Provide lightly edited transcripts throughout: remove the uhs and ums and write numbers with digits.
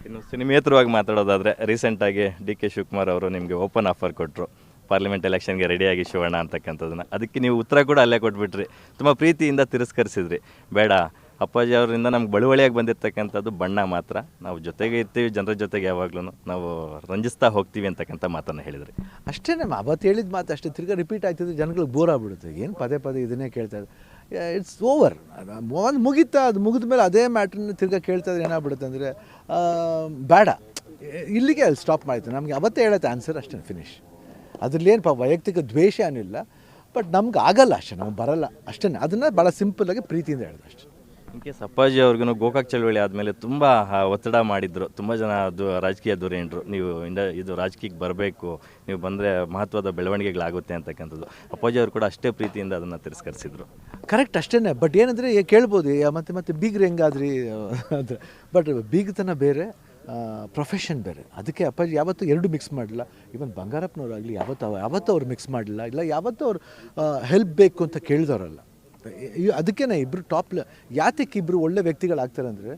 ಇನ್ನು ಸಿನಿಮೇತರವಾಗಿ ಮಾತಾಡೋದಾದರೆ ರೀಸೆಂಟಾಗಿ D K Shivakumar ಅವರು ನಿಮಗೆ ಓಪನ್ ಆಫರ್ ಕೊಟ್ಟರು ಪಾರ್ಲಿಮೆಂಟ್ ಎಲೆಕ್ಷನ್ಗೆ ರೆಡಿಯಾಗಿ ಶಿವಣ್ಣ ಅಂತಕ್ಕಂಥದ್ದನ್ನು. ಅದಕ್ಕೆ ನೀವು ಉತ್ತರ ಕೂಡ ಅಲ್ಲೇ ಕೊಟ್ಬಿಟ್ರಿ, ತುಂಬ ಪ್ರೀತಿಯಿಂದ ತಿರಸ್ಕರಿಸಿದ್ರಿ. ಬೇಡ, ಅಪ್ಪಾಜಿ ಅವರಿಂದ ನಮ್ಗೆ ಬಳುವಳಿಯಾಗಿ ಬಂದಿರತಕ್ಕಂಥದ್ದು ಬಣ್ಣ ಮಾತ್ರ, ನಾವು ಜೊತೆಗೆ ಇರ್ತೀವಿ, ಜನರ ಜೊತೆಗೆ ಯಾವಾಗಲೂ ನಾವು ರಂಜಿಸ್ತಾ ಹೋಗ್ತೀವಿ ಅಂತಕ್ಕಂಥ ಮಾತನ್ನು ಹೇಳಿದ್ರಿ. ಅಷ್ಟೇ ನಮ್ಮ ಅವತ್ತು ಹೇಳಿದ ಮಾತು ಅಷ್ಟೇ ತಿರ್ಗಾ ರಿಪೀಟ್ ಆಗ್ತಿದ್ರೆ ಜನಗಳಿಗೆ ಬೋರ್ ಆಗ್ಬಿಡುತ್ತೆ. ಏನು ಪದೇ ಪದೇ ಇದನ್ನೇ ಕೇಳ್ತಾ ಇದ್ದಾರೆ. It's over. ಒಂದು ಮುಗೀತಾ, ಅದು ಮುಗಿದ ಮೇಲೆ ಅದೇ ಮ್ಯಾಟ್ರನ್ನ ತಿರ್ಗಾ ಕೇಳ್ತಾ ಇದ್ರೆ ಏನಾಗ್ಬಿಡುತ್ತೆ ಅಂದರೆ ಬೇಡ, ಇಲ್ಲಿಗೆ ಅಲ್ಲಿ ಸ್ಟಾಪ್ ಮಾಡ್ತೀವಿ. ನಮಗೆ ಅವತ್ತೇ ಹೇಳುತ್ತೆ ಆನ್ಸರ್, ಅಷ್ಟೇ, ಫಿನಿಶ್. ಅದ್ರಲ್ಲೇನು ವೈಯಕ್ತಿಕ ದ್ವೇಷ ಏನಿಲ್ಲ, ಬಟ್ ನಮ್ಗೆ ಆಗಲ್ಲ ಅಷ್ಟೇ, ನಮ್ಗೆ ಬರಲ್ಲ ಅಷ್ಟೇ. ಅದನ್ನು ಭಾಳ ಸಿಂಪಲ್ಲಾಗಿ ಪ್ರೀತಿಯಿಂದ ಹೇಳಿದೆ ಅಷ್ಟೇ. ಇನ್ ಕೇಸ್ ಅಪ್ಪಾಜಿ ಅವ್ರಿಗೂ ಗೋಕಾಕ್ ಚಳವಳಿ ಆದಮೇಲೆ ತುಂಬ ಒತ್ತಡ ಮಾಡಿದ್ರು, ತುಂಬ ಜನ ರಾಜಕೀಯ ಧುರೀಣರು, ನೀವು ಇದು ರಾಜಕೀಯಕ್ಕೆ ಬರಬೇಕು, ನೀವು ಬಂದರೆ ಮಹತ್ವದ ಬೆಳವಣಿಗೆಗಳಾಗುತ್ತೆ ಅಂತಕ್ಕಂಥದ್ದು. ಅಪ್ಪಾಜಿ ಅವರು ಕೂಡ ಅಷ್ಟೇ ಪ್ರೀತಿಯಿಂದ ಅದನ್ನು ತಿರಸ್ಕರಿಸಿದ್ರು. ಕರೆಕ್ಟ್, ಅಷ್ಟೇ. ಬಟ್ ಏನಂದರೆ ಕೇಳ್ಬೋದು, ಮತ್ತೆ ಬೀಗ್ರು ಹೆಂಗಾದ್ರಿ ಅಂತ. ಬಟ್ ಬೀಗತನ ಬೇರೆ, ಪ್ರೊಫೆಷನ್ ಬೇರೆ. ಅದಕ್ಕೆ ಅಪ್ಪಾಜಿ ಯಾವತ್ತೂ ಎರಡು ಮಿಕ್ಸ್ ಮಾಡಲಿಲ್ಲ. ಇವನ್ ಬಂಗಾರಪ್ಪನವರಾಗಲಿ ಯಾವತ್ತೂ ಅವ್ರು ಮಿಕ್ಸ್ ಮಾಡಲಿಲ್ಲ, ಇಲ್ಲ ಯಾವತ್ತೂ ಅವ್ರು ಹೆಲ್ಪ್ ಬೇಕು ಅಂತ ಕೇಳಿದವರಲ್ಲ. ಅದಕ್ಕೇ ಇಬ್ಬರು ಯಾತಕ್ಕೆ ಇಬ್ಬರು ಒಳ್ಳೆ ವ್ಯಕ್ತಿಗಳಾಗ್ತಾರೆ ಅಂದರೆ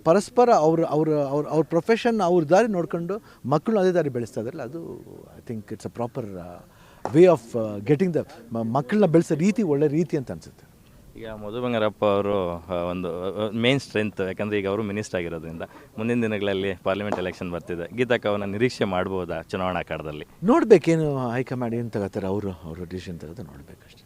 ಪರಸ್ಪರ ಅವ್ರ ಪ್ರೊಫೆಷನ್ ಅವ್ರ ದಾರಿ ನೋಡ್ಕೊಂಡು ಮಕ್ಕಳು ಅದೇ ದಾರಿ ಬೆಳೆಸ್ತಾ ಇದ್ದಾರಲ್ಲ, ಅದು I think it's a proper way of getting the ಮಕ್ಕಳನ್ನ ಬೆಳೆಸೋ ರೀತಿ ಒಳ್ಳೆ ರೀತಿ ಅಂತ ಅನಿಸುತ್ತೆ. ಈಗ ಮಧು ಬಂಗಾರಪ್ಪ ಅವರು ಒಂದು ಮೇನ್ ಸ್ಟ್ರೆಂತ್, ಯಾಕಂದರೆ ಈಗ ಅವರು ಮಿನಿಸ್ಟರ್ ಆಗಿರೋದ್ರಿಂದ ಮುಂದಿನ ದಿನಗಳಲ್ಲಿ ಪಾರ್ಲಿಮೆಂಟ್ ಎಲೆಕ್ಷನ್ ಬರ್ತಿದೆ. ಗೀತಕ್ಕ ಅವನ್ನ ನಿರೀಕ್ಷೆ ಮಾಡ್ಬೋದಾ ಚುನಾವಣಾ ಕಾಲದಲ್ಲಿ? ನೋಡಬೇಕೇನು ಹೈಕಮಾಂಡ್ ಏನು ತಗೋತಾರೆ, ಅವರು ಡಿಸಿಷನ್ ತಗೋತಾರೆ, ನೋಡಬೇಕಷ್ಟೇ.